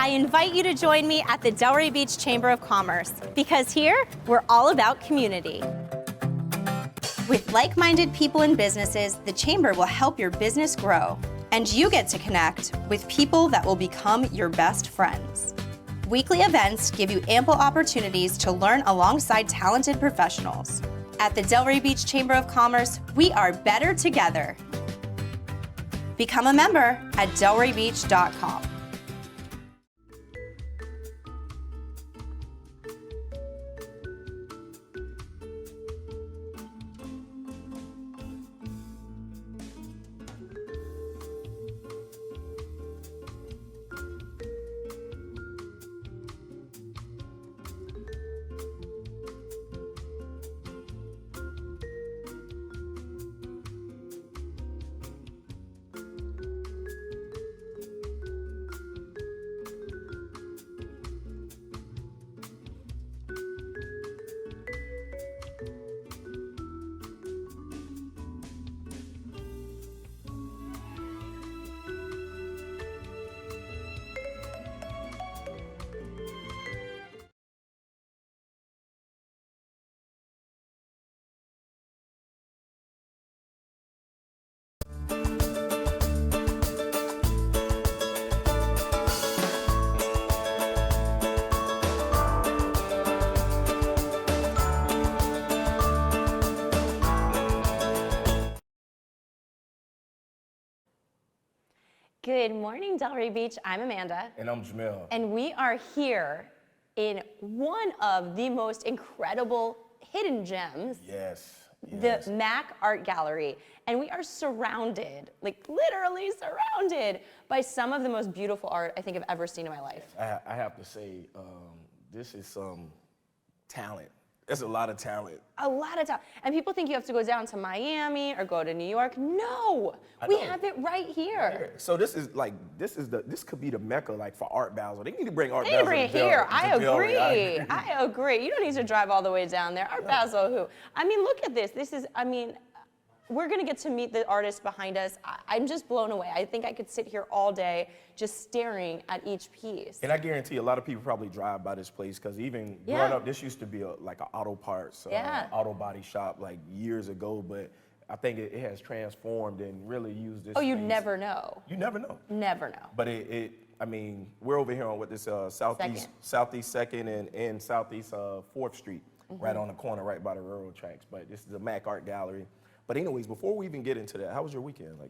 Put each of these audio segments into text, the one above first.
I invite you to join me at the Delray Beach Chamber of Commerce, because here, we're all about community. With like-minded people and businesses, the Chamber will help your business grow, and you get to connect with people that will become your best friends. Weekly events give you ample opportunities to learn alongside talented professionals. At the Delray Beach Chamber of Commerce, we are better together. Become a member at delraybeach.com. Good morning, Delray Beach. I'm Amanda. And I'm Jamel. And we are here in one of the most incredible hidden gems. Yes. The Mac Art Gallery. And we are surrounded, like literally surrounded, by some of the most beautiful art I think I've ever seen in my life. I have to say, this is some talent. There's a lot of talent. A lot of talent. And people think you have to go down to Miami or go to New York. No, we have it right here. So this could be the Mecca like for Art Basel. They need to bring Art They Basel bring it here. I agree. I agree. You don't need to drive all the way down there. Art Basel, who? I mean, look at this. This is, I mean, we're going to get to meet the artists behind us. I'm just blown away. I think I could sit here all day just staring at each piece. And I guarantee a lot of people probably drive by this place because even growing up, this used to be like an auto parts, auto body shop like years ago. But I think it has transformed and really used this. Oh, you never know. You never know. Never know. But I mean, we're over here on what this Southeast 2nd and Southeast 4th Street, right on the corner, right by the railroad tracks. But this is the Mac Art Gallery. But anyways, before we even get into that, how was your weekend? Like,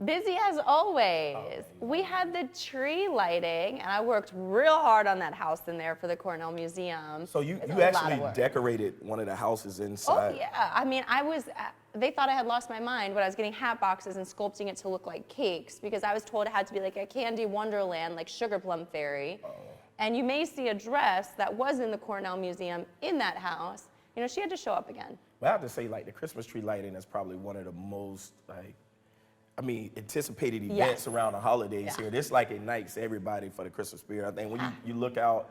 busy as always. We had the tree lighting, and I worked real hard on that house in there for the Cornell Museum. So you actually decorated one of the houses inside. Oh yeah, I mean, they thought I had lost my mind when I was getting hat boxes and sculpting it to look like cakes, because I was told it had to be like a candy wonderland, like Sugar Plum Fairy. And you may see a dress that was in the Cornell Museum in that house. You know, she had to show up again. But I have to say, like, the Christmas tree lighting is probably one of the most, like, anticipated events around the holidays here. This, like, ignites everybody for the Christmas spirit. I think when you look out,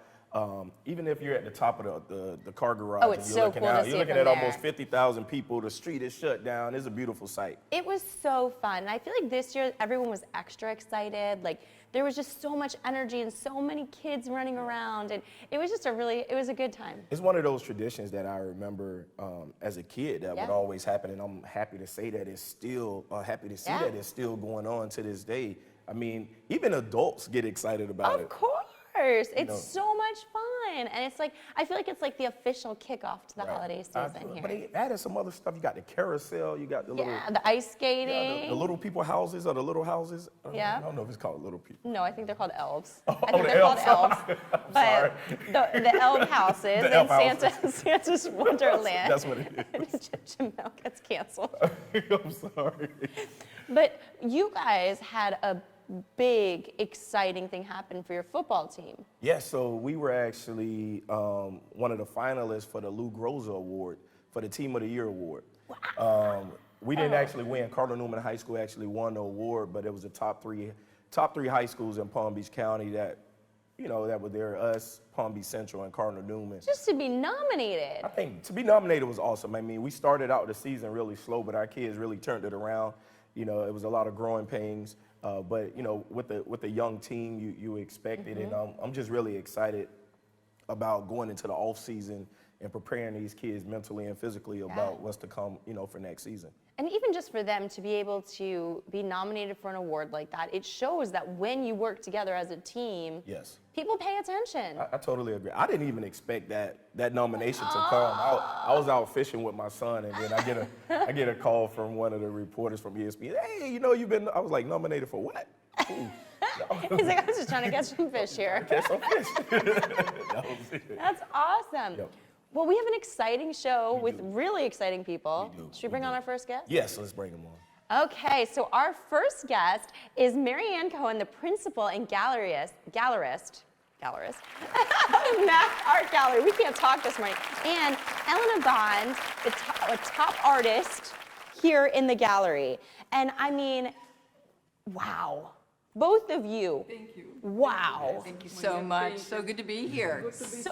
even if you're at the top of the car garage, and you're looking out, you're looking at almost 50,000 people. The street is shut down. It's a beautiful sight. It was so fun. And I feel like this year, everyone was extra excited. Like, there was just so much energy and so many kids running around, and it was just it was a good time. It's one of those traditions that I remember as a kid that would always happen, and I'm happy to say that it's still, that it's still going on to this day. I mean, even adults get excited about it. Of course. It's so much fun. And it's like, I feel like it's like the official kickoff to the holiday season here. But they added some other stuff. You got the carousel, you got the little... Yeah, the ice skating. The little people houses or the little houses. Yeah. I don't know if it's called little people. No, I think they're called elves. I think they're called elves. Sorry. The elf houses and Santa's Wonderland. That's what it is. Jamel gets canceled. I'm sorry. But you guys had a big, exciting thing happen for your football team. Yes, so we were actually one of the finalists for the Lou Groza Award, for the Team of the Year Award. Wow. We didn't actually win. Cardinal Newman High School actually won the award, but it was the top three high schools in Palm Beach County that, that were there, us, Palm Beach Central, and Cardinal Newman. Just to be nominated. I think to be nominated was awesome. I mean, we started out the season really slow, but our kids really turned it around. You know, it was a lot of growing pains, but you know, with the young team, you expect it, and I'm just really excited about going into the off season and preparing these kids mentally and physically about what's to come, you know, for next season. And even just for them to be able to be nominated for an award like that, it shows that when you work together as a team, Yes, people pay attention. I totally agree. I didn't even expect that nomination to come. I was out fishing with my son, and then I get a call from one of the reporters from ESPN. Hey, you know, I was like, nominated for what? Ooh. He's like, I was just trying to catch some fish here. Catch some fish. That was it. That's awesome. Yep. Well, we have an exciting show with really exciting people. We do. Should we bring on our first guest? Yes, let's bring him on. Okay, so our first guest is Marianne Cohen, the principal and gallerist Math Art Gallery. We can't talk this morning. And Elena Bond, a top artist here in the gallery. And I mean, wow. Both of you. Thank you. Wow. Thank you so much. So good to be here. So,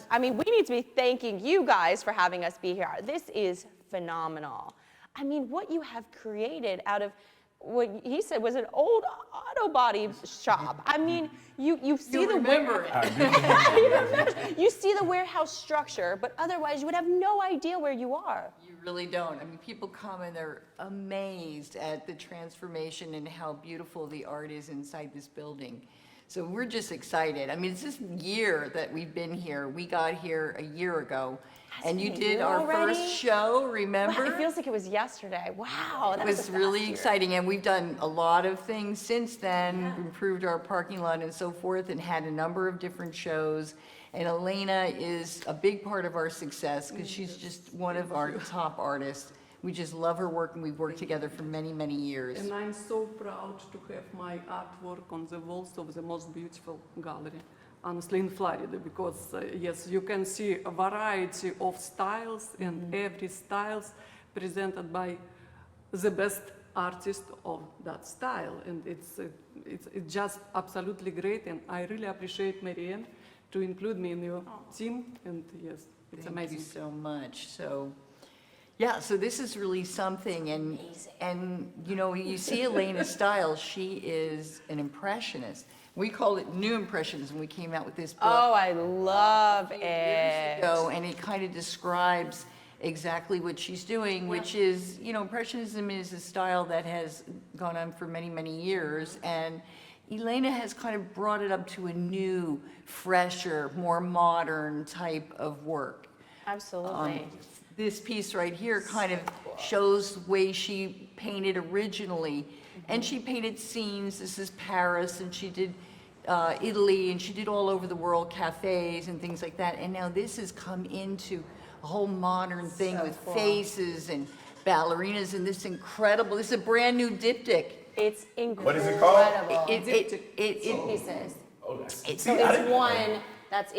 I mean, we need to be thanking you guys for having us be here. This is phenomenal. I mean, what you have created out of what he said was an old auto body shop. I mean, you see the remember you see the warehouse structure, but otherwise you would have no idea where you are. You really don't. I mean, people come and they're amazed at the transformation and how beautiful the art is inside this building. So we're just excited. I mean, it's this year that we've been here. We got here a year ago. And you did our first show, remember? Wow, it feels like it was yesterday. Wow, that It was really exciting, and we've done a lot of things since then, improved our parking lot and so forth, and had a number of different shows. And Elena is a big part of our success because she's just one of our top artists. We just love her work, and we've worked together for many, many years. And I'm so proud to have my artwork on the walls of the most beautiful gallery, honestly, in Florida, because yes, you can see a variety of styles, and every styles presented by the best artist of that style, and it's just absolutely great. And I really appreciate Marianne to include me in your team, and yes, it's amazing. Thank you so much. So, yeah, so this is really something, and you know, you see Elena's style. She is an impressionist. We call it New Impressionism. We came out with this book. Oh, I love years it. ago, and it kind of describes exactly what she's doing, which is, you know, Impressionism is a style that has gone on for many, many years, and Elena has kind of brought it up to a new, fresher, more modern type of work. Absolutely. This piece right here kind of shows the way she painted originally. And she painted scenes. This is Paris, and she did Italy, and she did all over the world, cafes and things like that. And now this has come into a whole modern thing with faces and ballerinas, and this is a brand new diptych. It's incredible. What is it called? Pieces. It's So it's one that's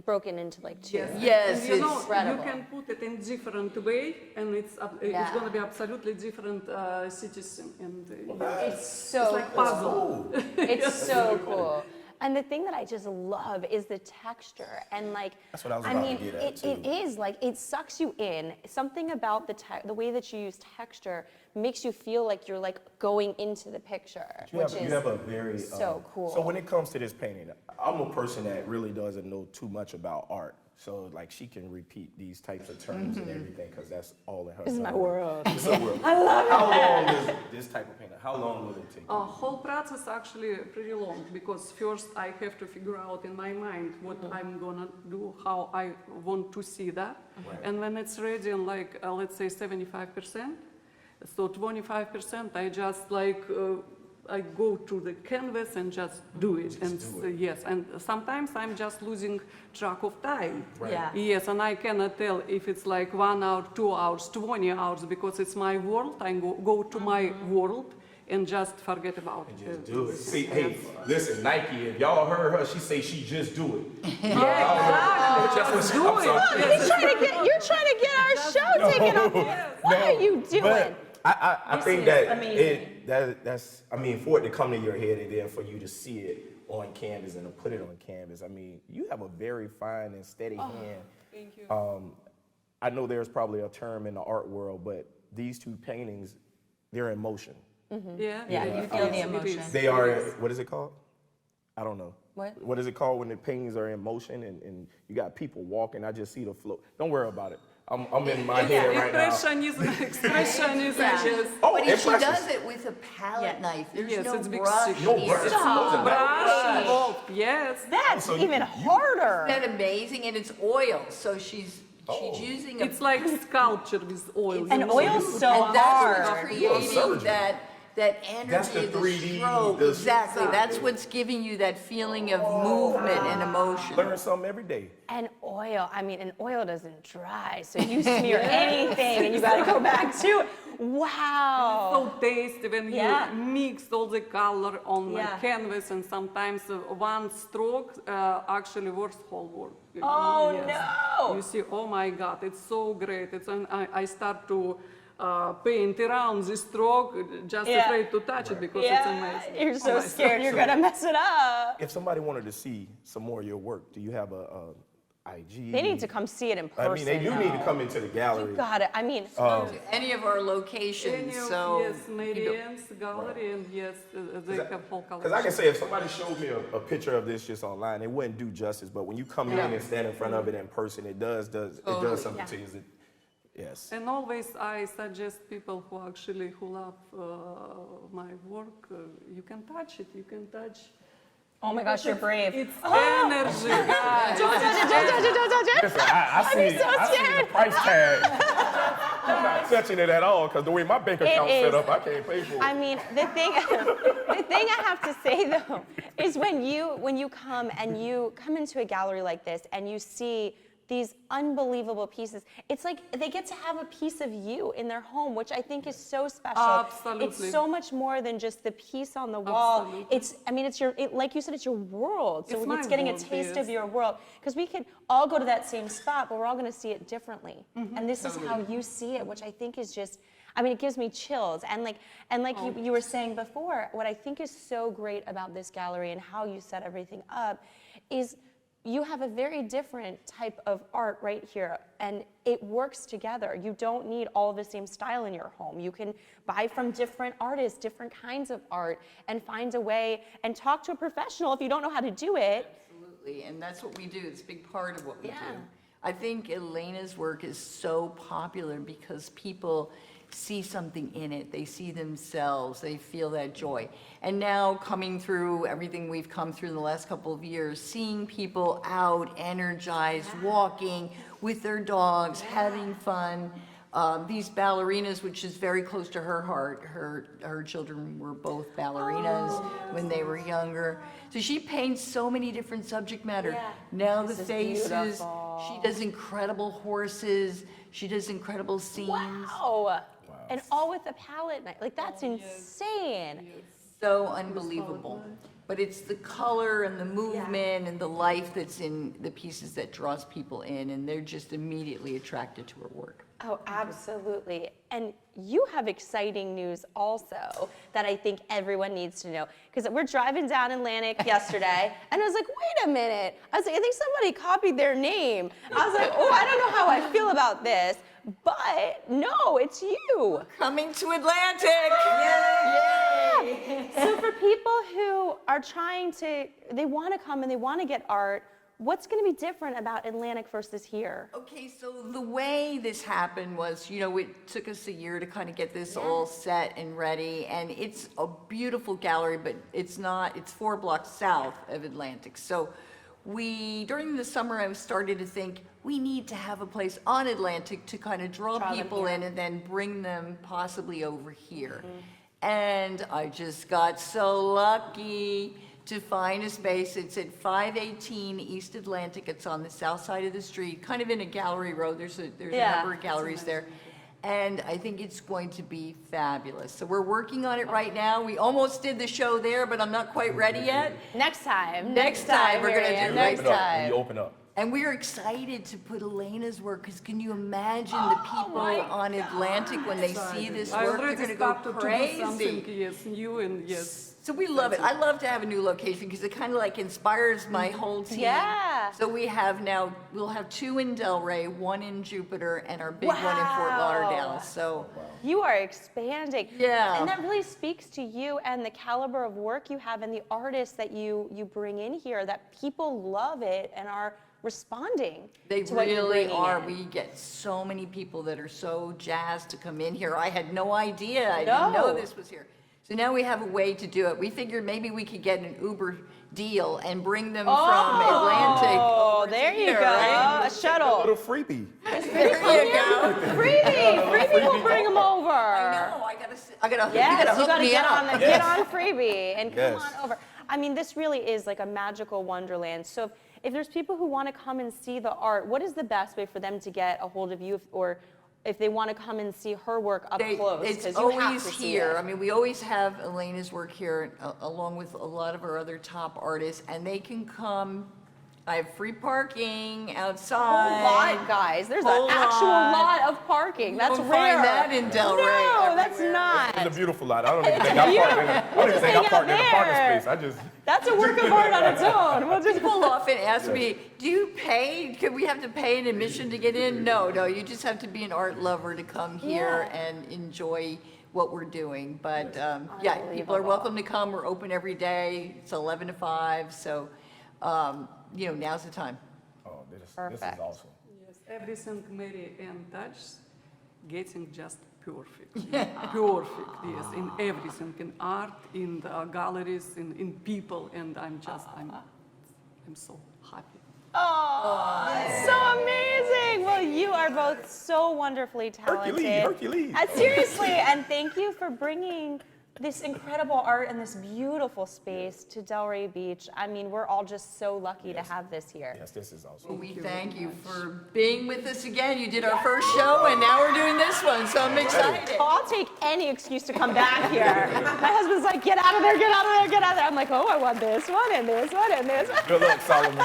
broken into like two. Yes, And you know, incredible. you can put it in different way, and it's going to be absolutely different cities, and It's so it's like puzzle. It's so cool. And the thing that I just love is the texture, and like, That's what I was I about mean, to get at, it too. is like, it sucks you in. Something about the way that you use texture makes you feel like you're like going into the picture, You which have, is you have a very so cool. So when it comes to this painting, I'm a person that really doesn't know too much about art. So like she can repeat these types of terms and everything because that's all in her. This is my world. It's her world. I love How long does this type of painting? How long will it take? Whole process actually pretty long, because first I have to figure out in my mind what I'm gonna do, how I want to see that, and when it's ready in like let's say 75%, so 25% I just like I go to the canvas and just do it, yes, and sometimes I'm just losing track of time. Yeah. Yes, and I cannot tell if it's like 1 hour, 2 hours, 20 hours, because it's my world. I go to my world and just forget about it. Just do it. See, hey, listen, Nike, if y'all heard her, she say she just do it. Exactly. Do it. You're trying to get our show taken off. What are you doing? But I think is that amazing. that's I mean, for it to come to your head and then for you to see it on canvas and to put it on canvas, I mean, you have a very fine and steady hand. Thank you. I know there's probably a term in the art world, but these two paintings, they're in motion. Yeah, Yeah, you feel the it emotion. is. They are, what is it called? I don't know. What? What is it called when the paintings are in motion and you got people walking? I just see the flow. Don't worry about it. I'm in my head right now. Expressionism, Yeah. yes. Oh, But if she impressive. does it with a palette knife, there's Yes, no it's big brush secret. No here. brush. Stop. Brush involved, yes. That's So even Isn't harder. that amazing? And it's oil, so she's using a It's like sculpture with oil. And you know? oil's so and that's hard. what's creating surgeon. that energy, That's the the 3D, stroke. the- Exactly. That's what's giving you that feeling of movement and emotion. Learn something every day. And oil, I mean, and oil doesn't dry, so you smear anything and you gotta go back to it. Wow. So tasty when Yeah. you mix all the color on Yeah. canvas, and sometimes one stroke actually works whole work. Oh, no. You see, oh my God, it's so great. It's I start to paint around this stroke, just Yeah. afraid to touch it because it's Yeah, amazing. you're so Oh my scared you're gonna mess it up. If somebody wanted to see some more of your work, do you have a IG? They need to come see it in person. I mean, they do need to though. come into the gallery. You got it. I mean, Any of our Any locations, of, so yes, Marianne's gallery, and yes, they have whole collection. Because I can say if somebody showed me a picture of this just online, it wouldn't do justice. But when you come in and stand in front of it in person, it does something to you. Yes. And always I suggest people who love my work, you can touch it, you can touch. oh my gosh, you're brave. It's energy, guys. Don't touch it, don't touch it, don't touch it. Listen, I see the price tag. I'm not touching it at all because the way my bank account's is. set up, I can't pay for it. I mean, the thing I have to say though is when you come into a gallery like this and you see these unbelievable pieces, it's like they get to have a piece of you in their home, which I think is so special. Absolutely. It's so much more than just the piece on the wall. Absolutely. It's like you said, it's your world. So It's it's my getting a world, taste of yes. your world. Because we could all go to that same spot, but we're all going to see it differently. And this is how you see it, which I think is just, I mean, it gives me chills. And like you were saying before, what I think is so great about this gallery and how you set everything up is you have a very different type of art right here, and it works together. You don't need all of the same style in your home. You can buy from different artists, different kinds of art, and find a way and talk to a professional if you don't know how to do it. absolutely, and that's what we do. It's a big part of what we Yeah. do. I think Elena's work is so popular because people see something in it. They see themselves. They feel that joy. And now coming through everything we've come through in the last couple of years, seeing people out, energized, walking with their dogs, having fun. These ballerinas, which is very close to her heart. Her children were both ballerinas when they were younger. So she paints so many different subject matter. Yeah. Now This the is faces. beautiful. She does incredible horses. She does incredible scenes. Wow. And all with a palette knife. Like, that's insane. So unbelievable. But it's the color and the movement and the life that's in the pieces that draws people in, and they're just immediately attracted to her work. Oh, absolutely. And you have exciting news also that I think everyone needs to know. Because we're driving down Atlantic yesterday, and I was like, wait a minute. I was like, I think somebody copied their name. I was like, oh, I don't know how I feel about this. But no, it's you. Coming to Atlantic! Yay! So for people who are they want to come and they want to get art, what's going to be different about Atlantic versus here? Okay, so the way this happened was, it took us a year to kind of get this all set and ready, and it's a beautiful gallery, but it's 4 blocks south of Atlantic. So during the summer, I started to think, we need to have a place on Atlantic to kind of draw them people here. in and then bring them possibly over here. And I just got so lucky to find a space. It's at 518 East Atlantic. It's on the south side of the street, kind of in a gallery road. There's a number of galleries there. And I think it's going to be fabulous. So we're working on it right now. We almost did the show there, but I'm not quite ready yet. Next time. Next time we're gonna Marianne, do next Open up. time. You open up. And we're excited to put Elena's work, because can you imagine the people on Atlantic when they see this I work, they're already going to go started to do something, crazy. yes, new and yes. So we love it. I love to have a new location because it kind of like inspires my whole team. Yeah. So we'll have 2 in Delray, 1 in Jupiter, and our big one in Fort Wow. Lauderdale. So You are expanding. Yeah. And that really speaks to you and the caliber of work you have and the artists that you bring in here, that people love it and are responding they to what you're really bringing are. in. We get so many people that are so jazzed to come in here. I had no idea. I didn't know this was here. So now we have a way to do it. We figured maybe we could get an Uber deal and bring them from Atlantic. Oh, over to there you here, go. right? A shuttle. little freebie. There you go. Freebie will bring them over. I know. I gotta. Yes, you gotta you hook gotta me get up. on the get on freebie and come Yes. on over. I mean, this really is like a magical wonderland. So if there's people who want to come and see the art, what is the best way for them to get a hold of you, or if they want to come and see her work up close? It's 'Cause you have always to see here. it. I mean, we always have Elena's work here, along with a lot of our other top artists, and they can come. I have free parking outside. Whole lot, guys. There's an Whole actual lot. lot of parking. That's don't rare. find that in Delray No, that's everywhere. not. It's a beautiful lot. I don't even think I parked in a, I don't even think I parked in a parking space. I just, That's a work of art on its own. We'll just People often ask me, do you pay? Could we have to pay an admission to get in? No, you just have to be an art lover to come here and enjoy what we're doing. But yeah, people are welcome to come. We're open every day. It's 11 to 5. So, now's the time. oh, this is Perfect. awesome. Yes, everything Mary Ann touches, getting just perfect. Perfect, yes, in everything, in art, in the galleries, in people, and I'm so happy. Oh, so amazing. Well, you are both so wonderfully talented. Hercules. Seriously, and thank you for bringing this incredible art and this beautiful space to Delray Beach. I mean, we're all just so lucky to have this here. Yes, this is awesome. We thank you for being with us again. You did our first show, and now we're doing this one, so I'm excited. Oh, I'll take any excuse to come back here. My husband's like, get out of there, get out of there, get out of there. I'm like, oh, I want this one and this one and this one. Good luck, Solomon.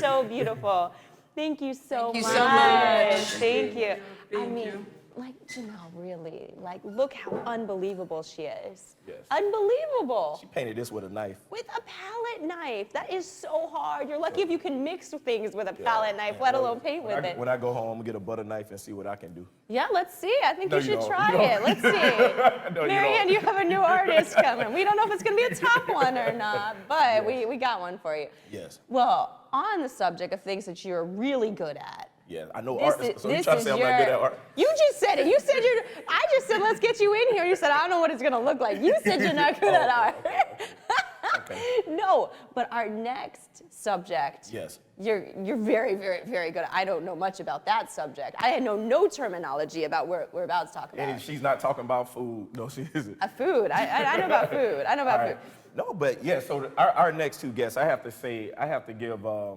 So beautiful. Thank you so Thank you much. so much. Thank you. I Thank mean, you. like Janelle, really, like look how unbelievable she is. Yes. Unbelievable. She painted this with a knife. With a palette knife. That is so hard. You're lucky if you can mix things with a palette knife, let alone paint with it. When I go home, I'm gonna get a butter knife and see what I can do. Yeah, let's see. I think No, you you should don't. try You don't. it. Let's see. No, you Marianne, don't. you have a new artist coming. We don't know if it's going to be a top one or not, but we got one for you. Yes. Well, on the subject of things that you're really good at. Yeah, I know art. So you trying to is say I'm not good at art? You just said it. You said I just said, let's get you in here. You said, I don't know what it's going to look like. You said you're not good at art. Okay. No, but our next subject. Yes. You're very, very, very good. I don't know much about that subject. I know no terminology about what we're about to talk about. And she's not talking about food. No, she isn't. Food. I know about food. I know about All food. right. No, but yeah. So our next two guests, I have to give a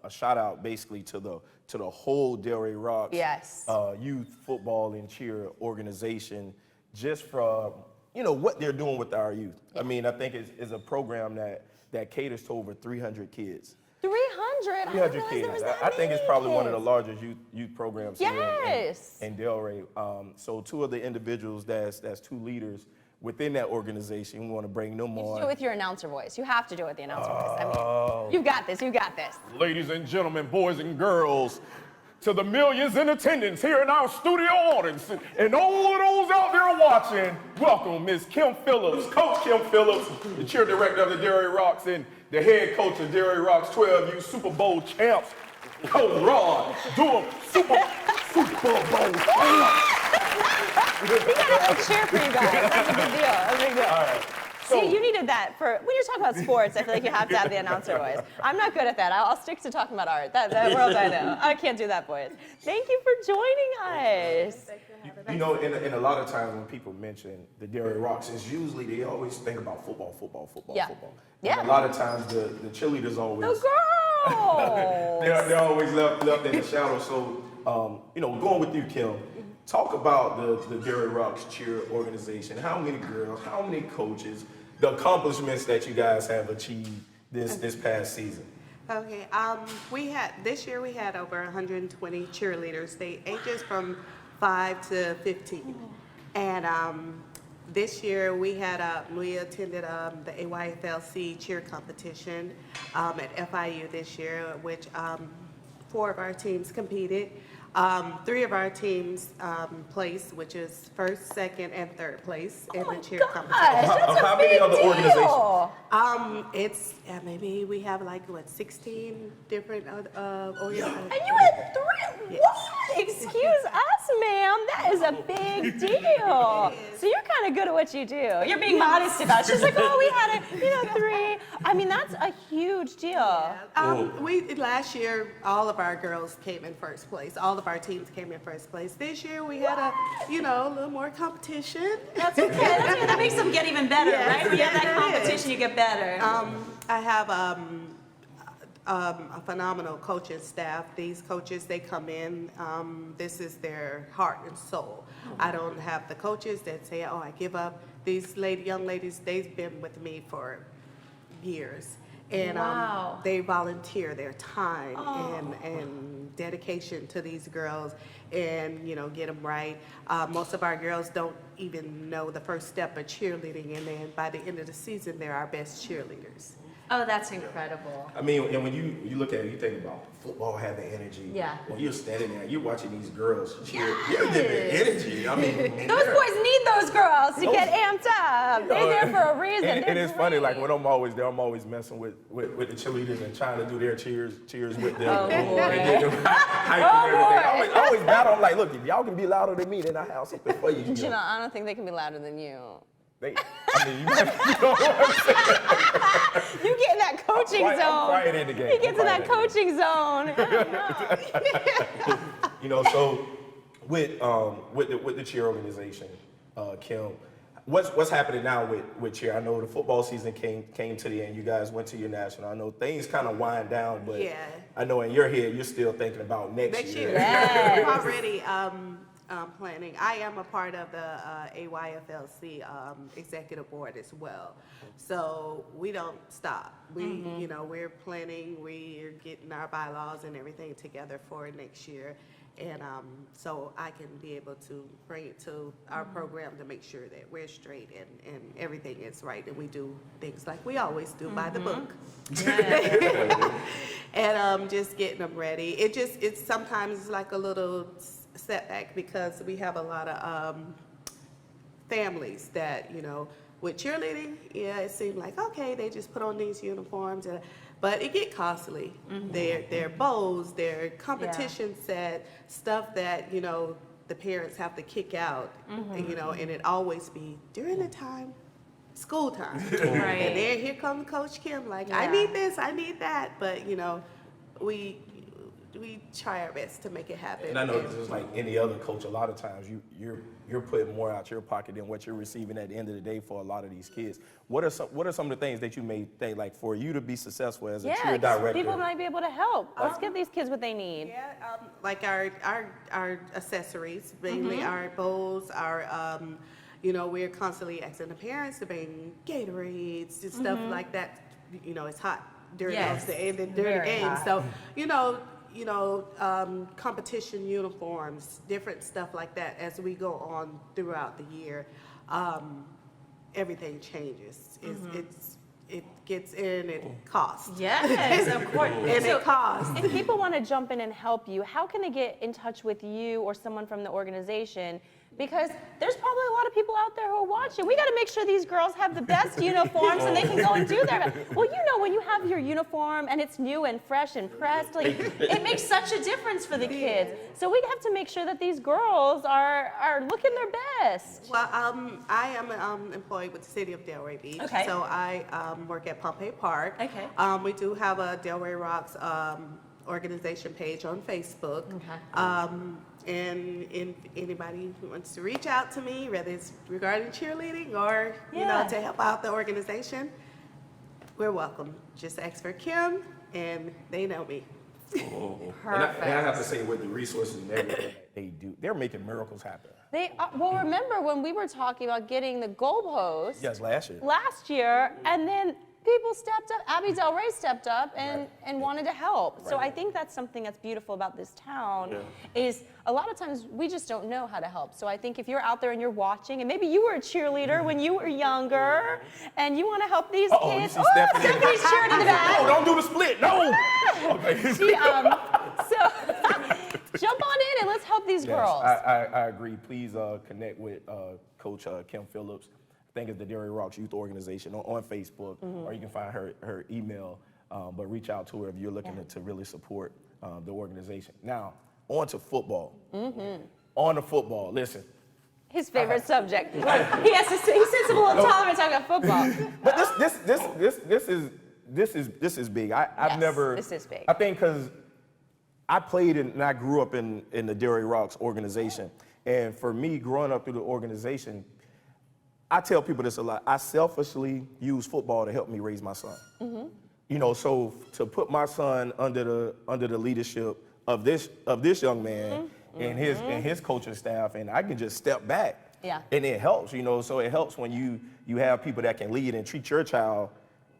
shout out basically to the whole Delray Rocks Yes. youth football and cheer organization, just from what they're doing with our youth. I mean, I think it's a program that caters to over 300 kids. 300. 300 kids. I think it's probably one of the largest youth programs Yes. here in Delray. So two of the individuals that's two leaders within that organization, we want to bring them Do it on. with your announcer voice. You have to do it with the announcer voice. I mean, you got this. You got this. Ladies and gentlemen, boys and girls, to the millions in attendance here in our studio audience, and all of those out there watching, welcome Ms. Kim Phillips, Coach Kim Phillips, the cheer director of the Delray Rocks and the head coach of Delray Rocks 12U Super Bowl champs, Coach Rod, doing Super Bowl champs. We got a cheer for you guys. That's a big deal. That's a big deal. All right. So, See, you needed that for when you're talking about sports. I feel like you have to have the announcer voice. I'm not good at that. I'll stick to talking about art. That world I know. I can't do that voice. Thank you for joining us. in a lot of times when people mention the Delray Rocks, it's usually they always think about football. Yeah. Yeah. And a lot of times the cheerleaders always The girls. they're always left in the shadow. So going with you, Kim, talk about the Delray Rocks cheer organization. How many girls? How many coaches? The accomplishments that you guys have achieved this past season. Okay, this year we had over 120 cheerleaders. They ages from 5 to 15. And this year we attended the AYFLC cheer competition at FIU this year, which 4 of our teams competed. 3 of our teams placed, which is first, second, and third place in the cheer competition. How many other organizations? It's maybe we have like 16 different organizations. And you had 3? Yes. What? Excuse us, ma'am. That is a big deal. So you're kind of good at what you do. You're being modest about it. She's like, oh, we had 3. I mean, that's a huge deal. Last year, all of our girls came in first place. All of our teams came in first place. This year, we had a little more competition. That's okay. That's good. That makes them get even better, Yes, right? When you have that yes, it competition, is. you get better. I have a phenomenal coaching staff. These coaches, they come in. This is their heart and soul. I don't have the coaches that say, "Oh, I give up." These young ladies, they've been with me for years. And Wow. they volunteer their time and dedication to these girls and, get them right. Most of our girls don't even know the first step of cheerleading, and then by the end of the season, they're our best cheerleaders. Oh, that's incredible. I mean, and when you look at it, you think about football having energy. Yeah. When you're standing there, you're watching these girls cheer. You're giving energy. I mean, Those boys need those girls to get amped up. They're there for a reason. And They're it's funny, like great. when I'm always there, I'm always messing with the cheerleaders and trying to do their cheers with them. Oh, boy. And get them hyped and everything. I always battle. I'm like, look, if y'all can be louder than me, then I have something for you. You know, I don't think they can be louder than you. You know what I'm saying? You get in that coaching I'm zone. quiet in the game. You get I'm to that quiet coaching zone. I don't know. So with the cheer organization, Kim, what's happening now with cheer? I know the football season came to the end. You guys went to your national. I know things kind of wind down, but Yeah. I know in your head you're still thinking about next year. Yes. We're already planning. I am a part of the AYFLC executive board as well. So we don't stop. We're planning, we're getting our bylaws and everything together for next year. And so I can be able to bring it to our program to make sure that we're straight and everything is right. And we do things like we always do by the book. And just getting them ready. It's sometimes like a little setback because we have a lot of families that, with cheerleading, it seemed like, okay, they just put on these uniforms, but it get costly. Their bows, their competition set, stuff that, the parents have to kick out, and it always be during the time, school time. Right. And then here comes Coach Kim, like, I need this, I need that, but, we try our best to make it happen. And I know just like any other coach, a lot of times you're putting more out your pocket than what you're receiving at the end of the day for a lot of these kids. What are some of the things that you may think, like, for you to be successful as a cheer 'cause director? people might be able to help. Let's give these kids what they need. Yeah, like our accessories, mainly our bowls, our we're constantly asking the parents to bring Gatorades and stuff like that. It's hot during Yes. during the Very game, hot. so competition uniforms, different stuff like that. As we go on throughout the year, everything changes. It gets in, it costs. Yes, of course. And it costs. If people want to jump in and help you, how can they get in touch with you or someone from the organization? Because there's probably a lot of people out there who are watching. We got to make sure these girls have the best uniforms and they can go and do their. Well, when you have your uniform and it's new and fresh and pressed, like it makes such a difference for the kids. So we have to make sure that these girls are looking their best. Well, I am employed with the city of Delray Beach. Okay. So I work at Pompey Park. Okay. We do have a Delray Rocks organization page on Facebook. Okay. And if anybody who wants to reach out to me, whether it's regarding cheerleading or Yeah. to help out the organization, we're welcome. Just ask for Kim, and they know me. And I have to say, with the resources and everything that they do, they're making miracles happen. Well, remember when we were talking about getting the goalpost Yes, last year. last year, and then people stepped up. Abby Delray stepped up and wanted to help. So I think that's something that's beautiful about this town is a lot of times we just don't know how to help. So I think if you're out there and you're watching, and maybe you were a cheerleader when you were younger, and you want to help these kids. You see Stephanie? Stephanie's cheering in the back. Oh, don't do the split. No. Okay. So jump on in and let's help these girls. I agree. Please connect with Coach Kim Phillips. I think it's the Delray Rocks Youth Organization on Facebook, or you can find her email. But reach out to her if you're looking to really support the organization. Now, on to football. On to football. Listen. His favorite subject. He has to say, he sits a little taller and talk about football. But this is big. I've never. This is big. I think because I played and I grew up in the Delray Rocks organization, and for me, growing up through the organization, I tell people this a lot. I selfishly use football to help me raise my son. You know, so to put my son under the leadership of this young man and his coaching staff, and I can just step back. Yeah. And it helps, you know. So it helps when you have people that can lead and treat your child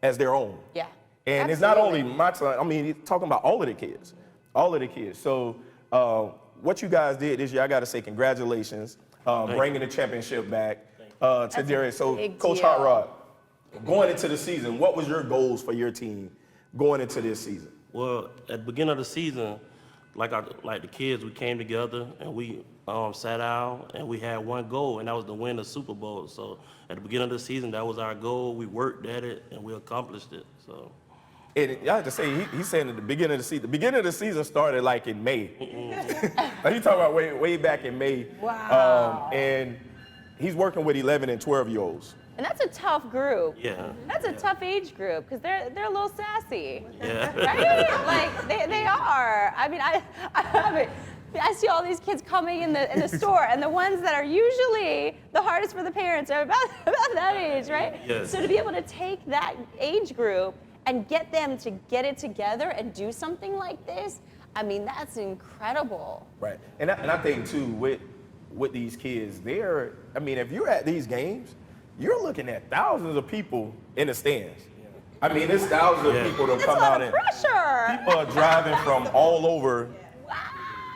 as their own. Yeah. And it's not only my son. I mean, it's talking about all of the kids. All of the kids. So what you guys did this year, I got to say congratulations, bringing the championship back to Delray. So, Coach Hot Rod, going into the season, what was your goals for your team going into this season? Well, at the beginning of the season, like the kids, we came together and we sat down and we had one goal, and that was to win the Super Bowl. So at the beginning of the season, that was our goal. We worked at it and we accomplished it. So. And I have to say, he's saying at the beginning of the season. The beginning of the season started like in May. Like, you talking about way back in May. Wow. And he's working with 11 and 12-year-olds. And that's a tough group. Yeah. That's a tough age group because they're a little sassy. Yeah. Right? Like they are. I mean, I see all these kids coming in the store, and the ones that are usually the hardest for the parents are about that age, right? Yes. So to be able to take that age group and get them to get it together and do something like this, I mean, that's incredible. Right. And I think, too, with these kids, I mean, if you're at these games, you're looking at thousands of people in the stands. I mean, it's thousands of people that come out and Pressure. people are driving from all over.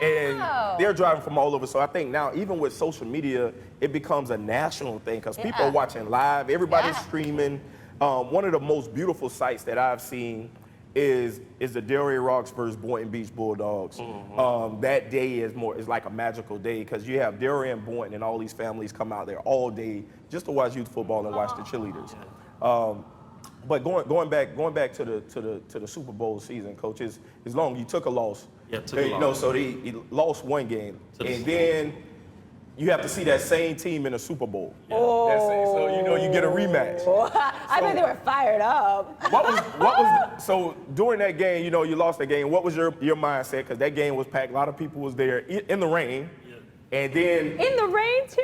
And they're driving from all over. So I think now, even with social media, it becomes a national thing because people are watching live. Everybody's streaming. One of the most beautiful sights that I've seen is the Delray Rocks versus Boynton Beach Bulldogs. That day is like a magical day because you have Delray and Boynton and all these families come out there all day just to watch youth football and watch the cheerleaders. But going back to the Super Bowl season, Coach, is long. You took a loss. Yeah, took a loss. You know, so he lost one game, and then you have to see that same team in the Super Bowl. So you know you get a rematch. I think they were fired up. So during that game, you know, you lost that game. What was your mindset? Because that game was packed. A lot of people was there in the rain. And then In the rain too?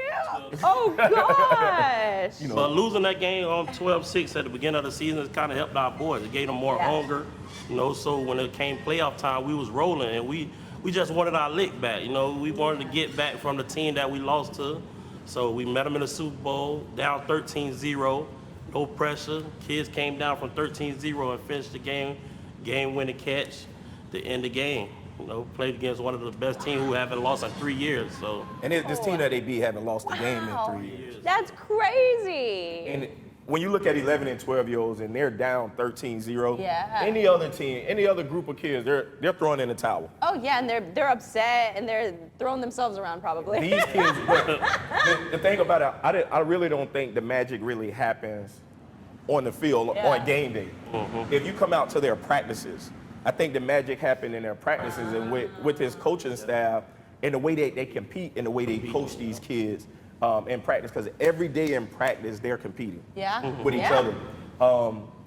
Oh gosh. you know, But losing that game on 12-6 at the beginning of the season has kind of helped our boys. It gave them more hunger, you know. So when it came playoff time, we was rolling, and we just wanted our lick back. You know, we wanted to get back from the team that we lost to. So we met them in the Super Bowl, down 13-0, no pressure. Kids came down from 13-0 and finished the game-winning catch to end the game. You know, played against one of the best teams who haven't lost in 3 years. So. And this team that they beat haven't lost a game in 3 years. That's crazy. And when you look at 11 and 12-year-olds and they're down 13-0, any other team, any other group of kids, they're throwing in the towel. Oh yeah, and they're upset and they're throwing themselves around probably. These kids, but the thing about it, I really don't think the magic really happens on the field on game day. If you come out to their practices, I think the magic happened in their practices and with his coaching staff and the way they compete and the way they coach these kids in practice. Because every day in practice, they're competing with each other.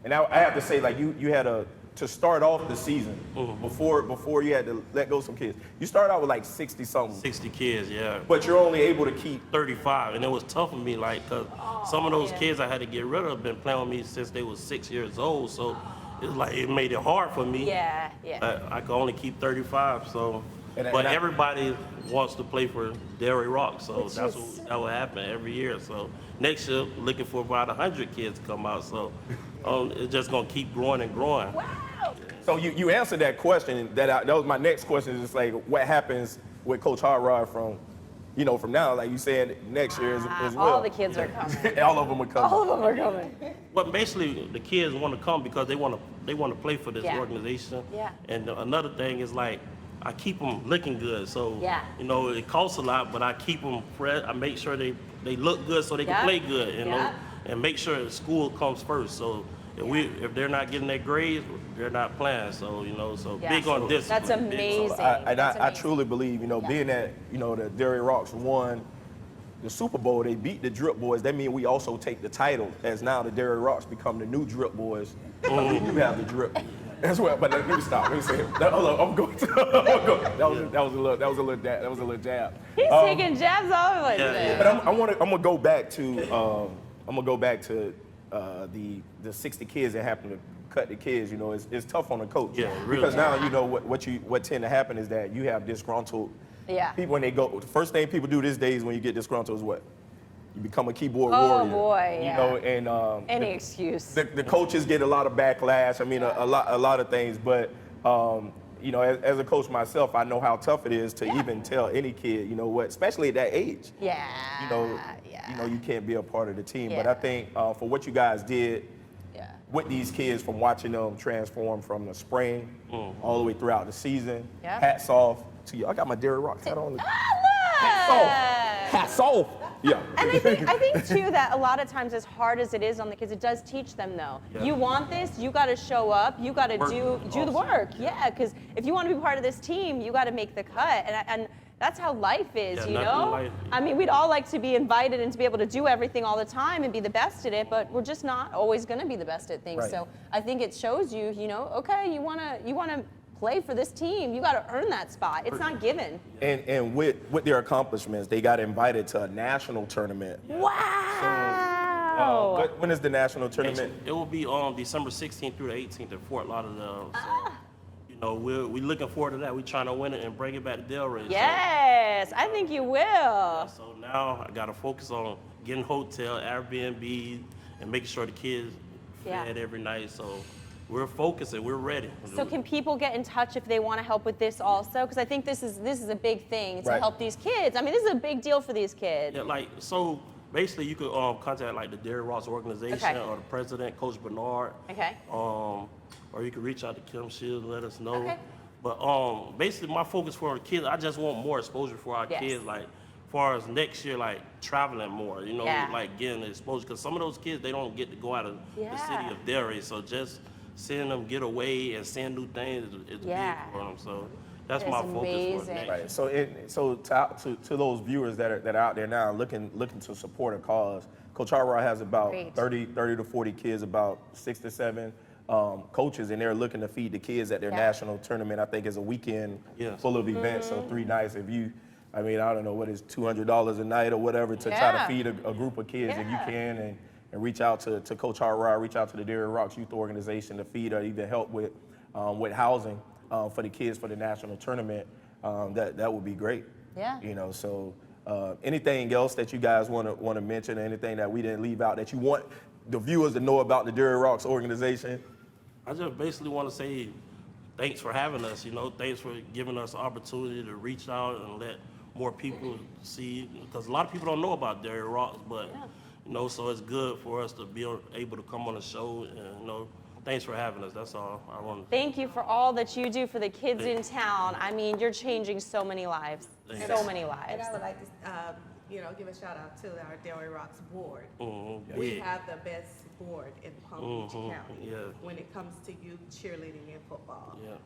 And I have to say, like, you had to start off the season before you had to let go some kids. You started out with like 60-something. 60 kids, yeah. But you're only able to keep 35, and it was tough for me, like, because some of those kids I had to get rid of have been playing with me since they was 6 years old. So it's like it made it hard for me. Yeah. I could only keep 35, so But everybody wants to play for Delray Rock, so that will happen every year. So next year, looking for about 100 kids to come out. So it's just gonna keep growing and growing. Wow. So you answered that question. That was my next question. Is just like, what happens with Coach Harrod from now? Like you said, next year as well. All the kids are coming. All of them are coming. All of them are coming. Well, basically, the kids want to come because they want to play for this Yeah. organization. Yeah. And another thing is like, I keep them looking good. So Yeah. it costs a lot, but I keep them fresh. I make sure they look good so they can play good. And make sure the school comes first. So if they're not getting their grades, they're not playing. So big on discipline. That's amazing. I truly believe, being that, the Delray Rocks won the Super Bowl, they beat the Drip Boys. That means we also take the title as now the Delray Rocks become the new Drip Boys. You have the Drip as well. But let me stop. Let me say, hold on, I'm going to. That was a little jab. He's taking jabs all over like that. But I'm gonna go back to the 60 kids that happen to cut the kids. It's tough on the coach. Yeah, really. Because now what tend to happen is that you have disgruntled people when they go. The first thing people do these days when you get disgruntled is what? You become a keyboard warrior. Oh boy, yeah. And Any excuse. The coaches get a lot of backlash. I mean, a lot of things. But as a coach myself, I know how tough it is to even tell any kid, especially at that age. Yeah. You can't be a part of the team. Yeah. But I think for what you guys did with these kids, from watching them transform from the spring all the way throughout the season, hats off to you. I got my Delray Rocks hat on. Hats off. Yeah. And I think too that a lot of times, as hard as it is on the kids, it does teach them though. Yeah. You want this, you got to show up, you got to do the work. Yeah, because if you want to be part of this team, you got to make the cut, and that's how life is, Life. I mean, we'd all like to be invited and to be able to do everything all the time and be the best at it, but we're just not always going to be the best at things. Right. So I think it shows you, okay, you want to play for this team, you got to earn that spot. It's not given. And with their accomplishments, they got invited to a national tournament. Wow. When is the national tournament? It will be on December 16th through the 18th at Fort Lauderdale. So, we're looking forward to that. We're trying to win it and bring it back to Delray. Yes, I think you will. So now I got to focus on getting hotel, Airbnb, and making sure the kids fed every night. So we're focused and we're ready. So can people get in touch if they want to help with this also? Because I think this is a big thing to help these kids. I mean, this is a big deal for these kids. Yeah, so basically you could contact like the Delray Ross organization or the president, Coach Bernard. Okay. Or you can reach out to Kim Shields and let us know. Okay. But basically my focus for the kids, I just want more exposure for our kids, like as far as next year, like traveling more, like getting exposure. Because some of those kids, they don't get to go out of the city of Delray. So just seeing them get away and seeing new things is big for them. So that's my focus for next year. Right. So to those viewers that are out there now looking to support a cause, Coach Harrod has about 30 to 40 kids, about 6 to 7 coaches, and they're looking to feed the kids at their national tournament. I think it's a weekend full of events, so 3 nights. I don't know what is $200 a night or whatever to try to feed a group of kids if you can, and reach out to Coach Harrod, reach out to the Delray Rocks Youth Organization to feed or even help with housing for the kids for the national tournament. That would be great. Yeah. So anything else that you guys want to mention, anything that we didn't leave out that you want the viewers to know about the Delray Rocks organization? I just basically want to say thanks for having us. Thanks for giving us the opportunity to reach out and let more people see, because a lot of people don't know about Delray Rocks, but so it's good for us to be able to come on the show, and thanks for having us. That's all I want to. Thank you for all that you do for the kids in town. I mean, you're changing so many lives. So many lives. And I would like to, give a shout out to our Delray Rocks board. Mm-hmm. We have the best board in Palm Beach County Yeah. when it comes to youth cheerleading and football. Yeah.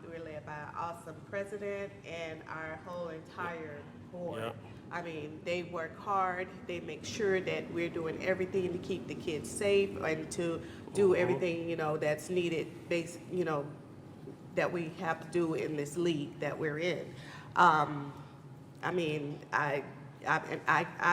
We're led by an awesome president and our whole entire board. Yeah. I mean, they work hard. They make sure that we're doing everything to keep the kids safe and to do everything, that's needed, that we have to do in this league that we're in. I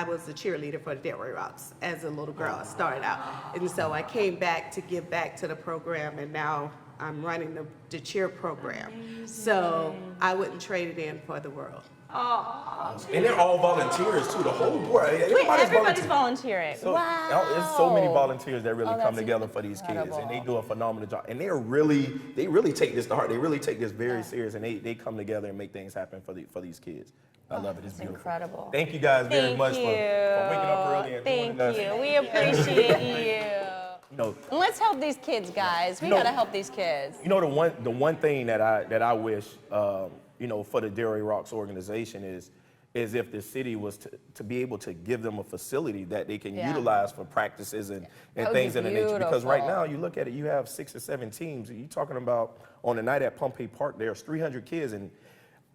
was a cheerleader for the Delray Rocks as a little girl. I started out, and so I came back to give back to the program, and now I'm running the cheer program. So I wouldn't trade it in for the world. And they're all volunteers too. The whole board. Wait, everybody's volunteering. So, Wow. There's so many volunteers that really Oh, come that's together for these kids, incredible. and they do a phenomenal job. And they really take this to heart. They really take this very serious, and they come together and make things happen for these kids. I love it. It's beautiful. Incredible. Thank you guys very Thank much you. for waking up early and Thank joining us. you. We appreciate you. You know, And let's help these kids, guys. We You know- gotta help these kids. You know, the one thing that I wish you know, for the Delray Rocks organization is if the city was to be able to give them a facility that they can Yeah. utilize for practices and That would things be of the nature. Because right beautiful. now you look at it, you have 6 or 7 teams. You're talking about on the night at Pompey Park, there's 300 kids, and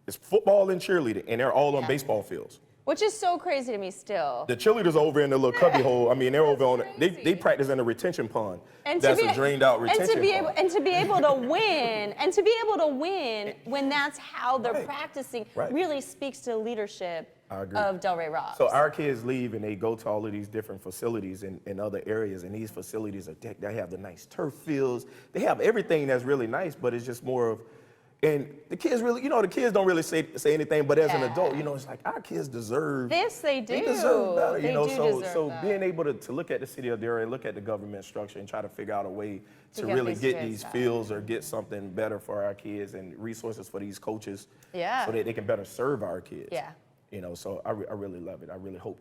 it's football and cheerleading, and they're all on Yeah. baseball fields. Which is so crazy to me still. The cheerleaders are over in the little cubby hole. I mean, they're over on they crazy. practice in a retention pond. And That's to be, a drained out retention and to be pond. able and to be able to win when that's how they're Right. practicing Right. really speaks to the leadership I agree. of Delray Rocks. So our kids leave and they go to all of these different facilities in other areas, and these facilities they have the nice turf fields. They have everything that's really nice, but it's just more of, and the kids really, you know, the kids don't really say anything, but as an Yeah. adult, you know, it's like our kids deserve. This they do. They deserve better, They you know. do So deserve that. being able to look at the city of Delray, look at the government structure, and try to figure out a way to get really these get kids these back. fields or get something better for our kids and resources for these coaches, Yeah. so that they can better serve our kids. Yeah. You know, so I really love it. I really hope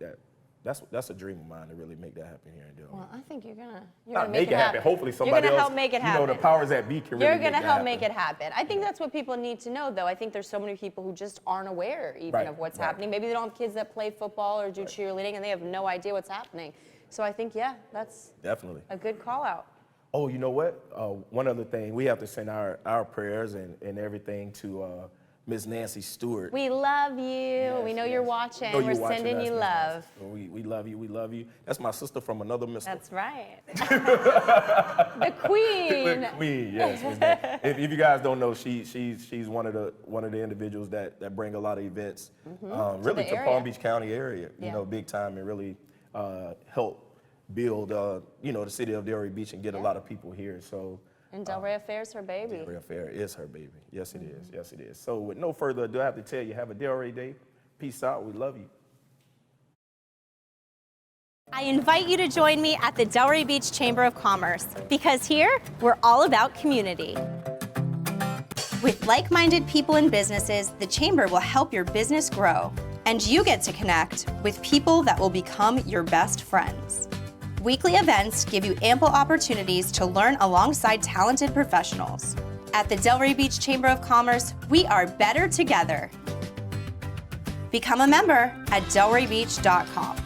that's a dream of mine to really make that happen here in Delray. Well, I think you're gonna Not make it happen. Hopefully somebody You're gonna else, help make it you know, happen. the powers that be can really You're make gonna that help happen. make it happen. I think that's what people need to know, though. I think there's so many people who just aren't aware even Right, of what's right. happening. Maybe they don't have kids that play football or do cheerleading, and they have no idea what's happening. So I think, yeah, that's Definitely. a good call out. Oh, you know what? One other thing, we have to send our prayers and everything to Miss Nancy Stewart. We love you. We know you're watching. Know you're We're watching sending us, you Miss love. Nancy. We love you. We love you. That's my sister from another mister. That's right. The queen. The queen, yes. Miss Nancy. if you guys don't know, she's one of the individuals that bring a lot of events, really the to area. Palm Beach County area, you Yeah. know, big time, and really help build, you know, the city of Delray Beach and get a lot of people here. So. And Delray Affair's her baby. Delray Affair is her baby. Yes, it is. Yes, it is. So with no further ado, I have to tell you, have a Delray day. Peace out. We love you. I invite you to join me at the Delray Beach Chamber of Commerce, because here we're all about community. With like-minded people and businesses, the Chamber will help your business grow, and you get to connect with people that will become your best friends. Weekly events give you ample opportunities to learn alongside talented professionals. At the Delray Beach Chamber of Commerce, we are better together. Become a member at delraybeach.com.